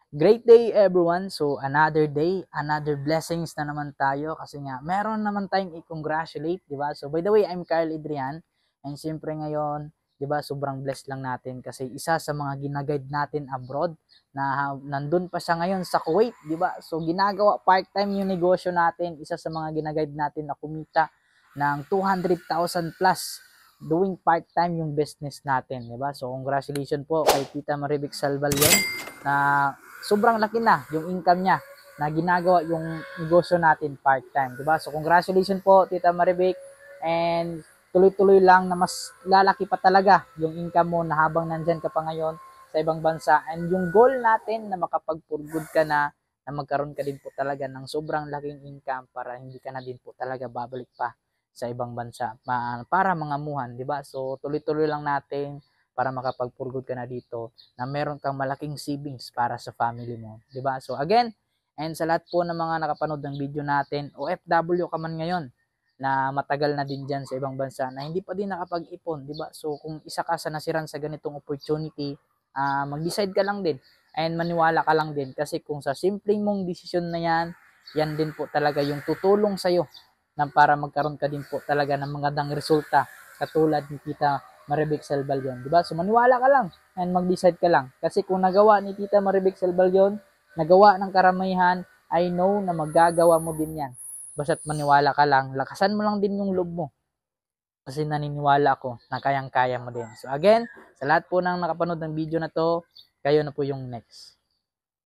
Great day everyone. So another day, another blessings na naman tayo kasi nga meron naman tayong i-congratulate, 'di ba? So by the way, I'm Carl Adrian and siyempre ngayon, 'di ba, sobrang blessed lang natin kasi isa sa mga ginaguide natin abroad na nandun pa siya ngayon sa Kuwait, 'di ba? So ginagawa part-time yung negosyo natin, isa sa mga ginaguide natin na kumita ng 200,000 plus doing part-time yung business natin, 'di ba? So congratulations po kay Tita Maribik Salvalion na sobrang laki na yung income niya na ginagawa yung negosyo natin part-time, 'di ba? So congratulations po Tita Maribik, and tuloy-tuloy lang na mas lalaki pa talaga yung income mo na habang nandyan ka pa ngayon sa ibang bansa, and yung goal natin na makapag-for good ka na magkaroon ka din po talaga ng sobrang laking income para hindi ka na din po talaga babalik pa sa ibang bansa para mangamuhan, 'di ba? So tuloy-tuloy lang natin para makapag-for good ka na dito na meron kang malaking savings para sa family mo, 'di ba? So again, and sa lahat po ng mga nakapanood ng video natin, OFW ka man ngayon na matagal na din diyan sa ibang bansa na hindi pa din nakapag-ipon, 'di ba? So kung isa ka sa nasiran sa ganitong opportunity, mag-decide ka lang din and maniwala ka lang din kasi kung sa simpleng mong desisyon na yan din po talaga yung tutulong sa iyo na para magkaroon ka din po talaga ng magandang resulta katulad ni Tita Maribik Salvalion, di ba? So maniwala ka lang and mag-decide ka lang. Kasi kung nagawa ni Tita Maribik Salvalion, nagawa ng karamihan, I know na magagawa mo din yan. Basta't maniwala ka lang, lakasan mo lang din yung loob mo. Kasi naniniwala ako na kayang-kaya mo din. So again, sa lahat po ng nakapanood ng video na to, kayo na po yung next.